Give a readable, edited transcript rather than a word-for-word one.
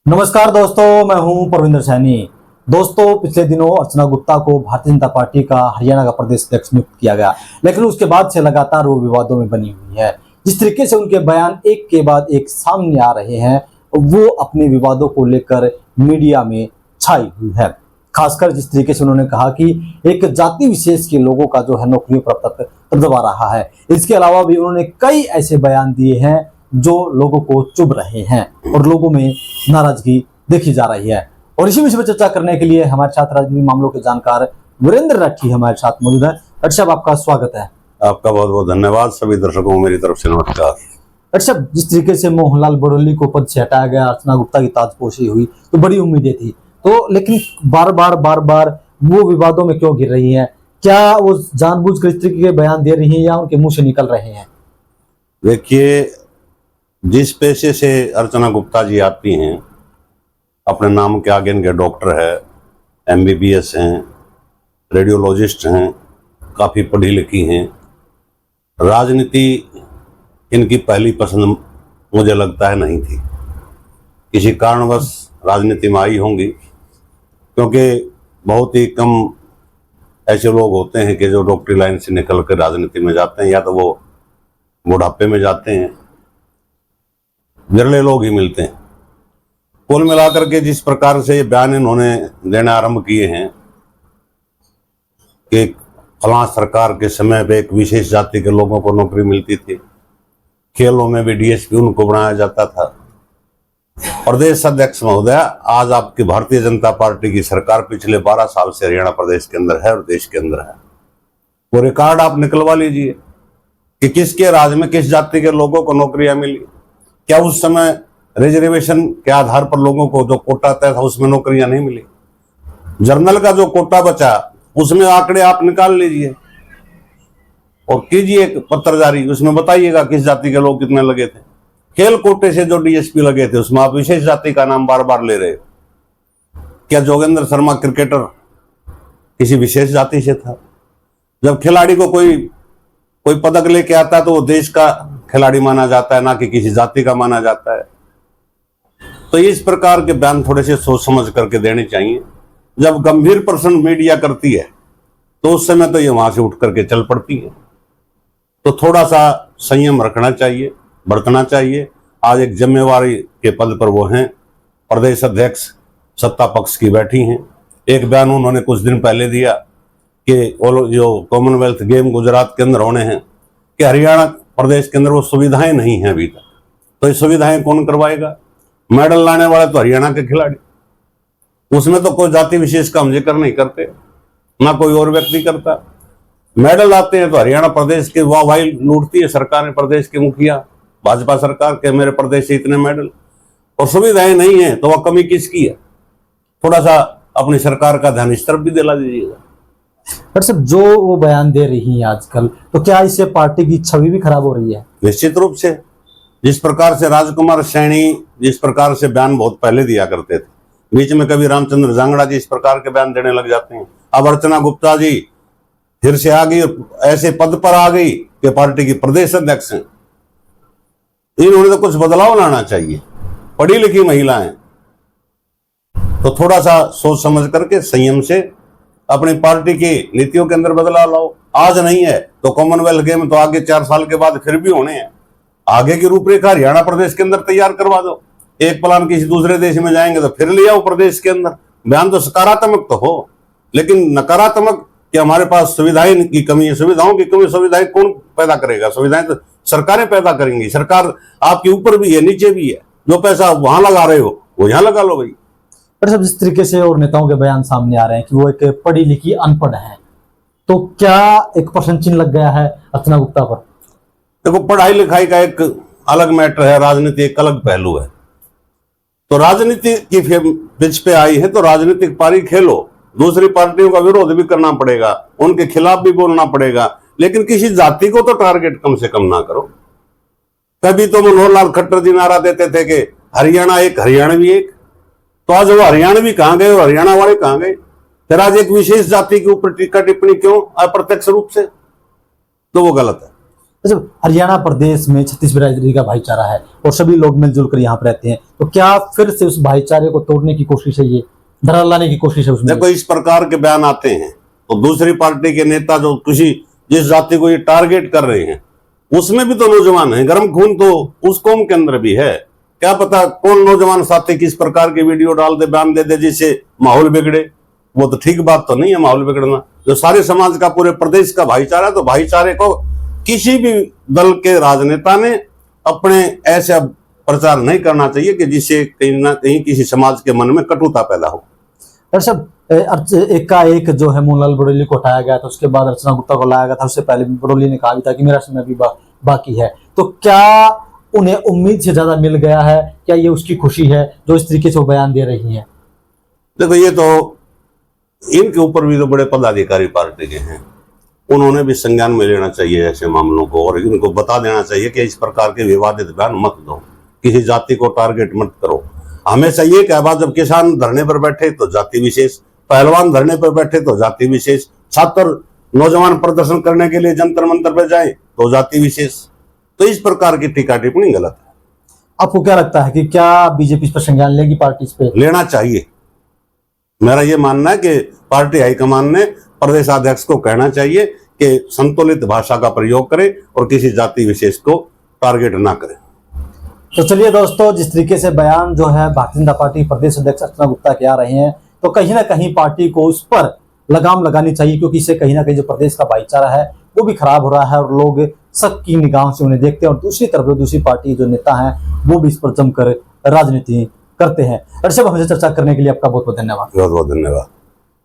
नमस्कार दोस्तों, मैं हूं परविंदर सैनी। दोस्तों, पिछले दिनों अर्चना गुप्ता को भारतीय जनता पार्टी का हरियाणा का प्रदेश अध्यक्ष नियुक्त किया गया, लेकिन उसके बाद से लगातार वो विवादों में बनी हुई है। जिस तरीके से उनके बयान एक के बाद एक सामने आ रहे हैं, वो अपने विवादों को लेकर मीडिया में छाई हुई है। खासकर जिस तरीके से उन्होंने कहा कि एक जाति विशेष के लोगों का जो है नौकरियों पर दबा रहा है। इसके अलावा भी उन्होंने कई ऐसे बयान दिए हैं जो लोगों को चुभ रहे हैं और लोगों में नाराजगी देखी जा रही है। और इसी विषय पर चर्चा करने के लिए हमारे साथ राजनीतिक मामलों के जानकार वीरेंद्र राठी हमारे साथ मौजूद है। डॉक्टर साहब, आपका स्वागत है। आपका बहुत बहुत धन्यवाद। सभी दर्शकों को मेरी तरफ से नमस्कार। डॉक्टर साहब, जिस तरीके से मोहनलाल बड़ोली को पद से हटाया गया, अर्चना गुप्ता की ताजपोशी हुई, तो बड़ी उम्मीदें थी, तो लेकिन बार बार वो विवादों में क्यों गिर रही है? क्या वो जानबूझकर इस तरीके के बयान दे रही है या उनके मुंह से निकल रहे हैं? देखिए, जिस पेशे से अर्चना गुप्ता जी आती हैं, अपने नाम के आगे इनके डॉक्टर है, MBBS हैं, रेडियोलॉजिस्ट हैं, काफ़ी पढ़ी लिखी हैं। राजनीति इनकी पहली पसंद मुझे लगता है नहीं थी। किसी कारणवश राजनीति में आई होंगी, क्योंकि बहुत ही कम ऐसे लोग होते हैं कि जो डॉक्टरी लाइन से निकल कर राजनीति में जाते हैं, या तो वो बुढ़ापे में जाते हैं, विरले लोग ही मिलते हैं। कुल मिलाकर के जिस प्रकार से ये बयान इन्होंने देना आरंभ किए हैं कि फलां सरकार के समय पे एक विशेष जाति के लोगों को नौकरी मिलती थी, खेलों में भी DSP उनको बनाया जाता था। प्रदेश अध्यक्ष महोदय, आज आपकी भारतीय जनता पार्टी की सरकार पिछले 12 साल से हरियाणा प्रदेश के अंदर है और देश के अंदर है। वो रिकॉर्ड आप निकलवा लीजिए कि किसके राज में किस जाति के लोगों को नौकरियां मिली। क्या उस समय रिजर्वेशन के आधार पर लोगों को जो कोटा तय था उसमें नौकरियां नहीं मिली? जर्नल का जो कोटा बचा उसमें आंकड़े आप निकाल लीजिए और कीजिए एक पत्र जारी, उसमें बताइएगा किस जाति के लोग कितने लगे थे। खेल कोटे से जो DSP लगे थे उसमें आप विशेष जाति का नाम बार बार ले रहे हो। क्या जोगेंद्र शर्मा क्रिकेटर किसी विशेष जाति से था? जब खिलाड़ी को कोई पदक लेके आता है तो वो देश का खिलाड़ी माना जाता है, ना कि किसी जाति का माना जाता है। तो इस प्रकार के बयान थोड़े से सोच समझ करके देने चाहिए। जब गंभीर प्रश्न मीडिया करती है तो उस समय तो ये वहां से उठ करके चल पड़ती है। तो थोड़ा सा संयम रखना चाहिए, बरतना चाहिए। आज एक जिम्मेवारी के पद पर वो हैं, प्रदेश अध्यक्ष, सत्ता पक्ष की बैठी हैं। एक बयान उन्होंने कुछ दिन पहले दिया कि जो कॉमनवेल्थ गेम गुजरात के अंदर होने हैं, कि हरियाणा प्रदेश के अंदर वो सुविधाएं नहीं हैं अभी तक। तो ये सुविधाएं कौन करवाएगा? मेडल लाने वाले तो हरियाणा के खिलाड़ी, उसमें तो कोई जाति विशेष का हम जिक्र नहीं करते, ना कोई और व्यक्ति करता। मेडल आते हैं तो हरियाणा प्रदेश के वाहवाही लूटती है सरकार, प्रदेश के मुखिया, भाजपा सरकार के, मेरे प्रदेश से इतने मेडल, और सुविधाएं नहीं है तो वह कमी किसकी है? थोड़ा सा अपनी सरकार का ध्यान इस तरफ भी दिला दीजिएगा। डॉक्टर साहब, जो वो बयान दे रही है आजकल, तो क्या इससे पार्टी की छवि भी खराब हो रही है? निश्चित रूप से। जिस प्रकार से राजकुमार सैनी जिस प्रकार से बयान बहुत पहले दिया करते थे, बीच में कभी रामचंद्र जांगड़ा जी इस प्रकार के बयान देने लग जाते हैं। अब अर्चना गुप्ता जी फिर से आ गई, ऐसे पद पर आ गई कि पार्टी की प्रदेश अध्यक्ष हैं। इन्होंने तो कुछ बदलाव लाना चाहिए। पढ़ी लिखी महिलाएं, तो थोड़ा सा सोच समझ करके संयम से अपनी पार्टी की नीतियों के अंदर बदलाव लाओ। आज नहीं है तो कॉमनवेल्थ गेम तो आगे 4 साल के बाद फिर भी होने हैं। आगे की रूपरेखा हरियाणा प्रदेश के अंदर तैयार करवा दो। एक प्लान किसी दूसरे देश में जाएंगे तो फिर ले आओ प्रदेश के अंदर। बयान तो सकारात्मक तो हो, लेकिन नकारात्मक कि हमारे पास सुविधाएं की कमी है। सुविधाओं की कमी, सुविधाएं कौन पैदा करेगा? सुविधाएं तो सरकारें पैदा करेंगी। सरकार आपके ऊपर भी है, नीचे भी है। जो पैसा वहां लगा रहे हो वो यहां लगा लो भाई। पर सब जिस तरीके से और नेताओं के बयान सामने आ रहे हैं कि वो एक पढ़ी लिखी अनपढ़ है, तो क्या एक प्रश्न चिन्ह लग गया है अर्चना गुप्ता पर? देखो, पढ़ाई लिखाई का एक अलग मैटर है, राजनीति एक अलग पहलू है। तो राजनीति की पिच पे आई है तो राजनीतिक पारी खेलो। दूसरी पार्टियों का विरोध भी करना पड़ेगा, उनके खिलाफ भी बोलना पड़ेगा, लेकिन किसी जाति को तो टारगेट कम से कम ना करो। कभी तो मनोहर लाल खट्टर जी नारा देते थे कि हरियाणा एक, हरियाणवी एक। तो आज वो हरियाणवी कहां गए और हरियाणा वाले कहां गए? फिर आज एक विशेष जाति के ऊपर टीका टिप्पणी क्यों अप्रत्यक्ष रूप से? तो वो गलत है। जब हरियाणा प्रदेश में छत्तीस बिरादरी का भाईचारा है और सभी लोग मिलजुल कर यहाँ पर रहते हैं, तो क्या फिर से उस भाईचारे को तोड़ने की कोशिश है, ये दरार लाने की कोशिश है उसमें? देखो, इस प्रकार के बयान आते हैं तो दूसरी पार्टी के नेता जो किसी जिस जाति को ये टारगेट कर रहे हैं, उसमें भी तो नौजवान है, गर्म खून तो उस कौम के अंदर भी है। क्या पता कौन नौजवान साथी किस प्रकार के वीडियो डाल दे, बयान दे दे, जिससे माहौल बिगड़े। वो तो ठीक बात तो नहीं है माहौल बिगड़ना। जो सारे समाज का, पूरे प्रदेश का भाईचारा, तो भाईचारे को किसी भी दल के राजनेता ने अपने ऐसा प्रचार नहीं करना चाहिए कि जिससे कहीं ना कहीं किसी समाज के मन में कटुता पैदा हो। दर्शक, एकाएक जो है मोहनलाल बड़ोली को हटाया गया था, उसके बाद अर्चना गुप्ता को लाया गया था। उससे पहले बड़ोली ने कहा भी था कि मेरा समय भी बाकी है। तो क्या उन्हें उम्मीद से ज्यादा मिल गया है? क्या ये उसकी खुशी है जो इस तरीके से वो बयान दे रही है? देखो, ये तो इनके ऊपर भी तो बड़े पदाधिकारी पार्टी के हैं, उन्होंने भी संज्ञान में लेना चाहिए ऐसे मामलों को, और इनको बता देना चाहिए कि इस प्रकार के विवादित बयान मत दो, किसी जाति को टारगेट मत करो। हमेशा ये कहा, जब किसान धरने पर बैठे तो जाति विशेष, पहलवान धरने पर बैठे तो जाति विशेष, छात्र नौजवान प्रदर्शन करने के लिए जंतर मंतर पर जाए तो जाति विशेष। तो इस प्रकार की टीका टिप्पणी गलत है। आपको क्या लगता है कि क्या बीजेपी इस पर संज्ञान लेगी? पार्टी इस पे लेना चाहिए। मेरा ये मानना है कि पार्टी हाईकमान ने प्रदेशाध्यक्ष को कहना चाहिए कि संतुलित भाषा का प्रयोग करे और किसी जाति विशेष को टारगेट ना करे। तो चलिए दोस्तों, जिस तरीके से बयान जो है भारतीय जनता पार्टी प्रदेश अध्यक्ष अर्चना गुप्ता के आ रहे हैं, तो कहीं ना कहीं पार्टी को उस पर लगाम लगानी चाहिए, क्योंकि इससे कहीं ना कहीं जो प्रदेश का भाईचारा है वो भी खराब हो रहा है और लोग शक की निगाहों से उन्हें देखते हैं, और दूसरी तरफ दूसरी पार्टी जो नेता हैं वो भी इस पर जमकर राजनीति करते हैं। और सब हमसे चर्चा करने के लिए आपका बहुत बहुत धन्यवाद। बहुत बहुत धन्यवाद।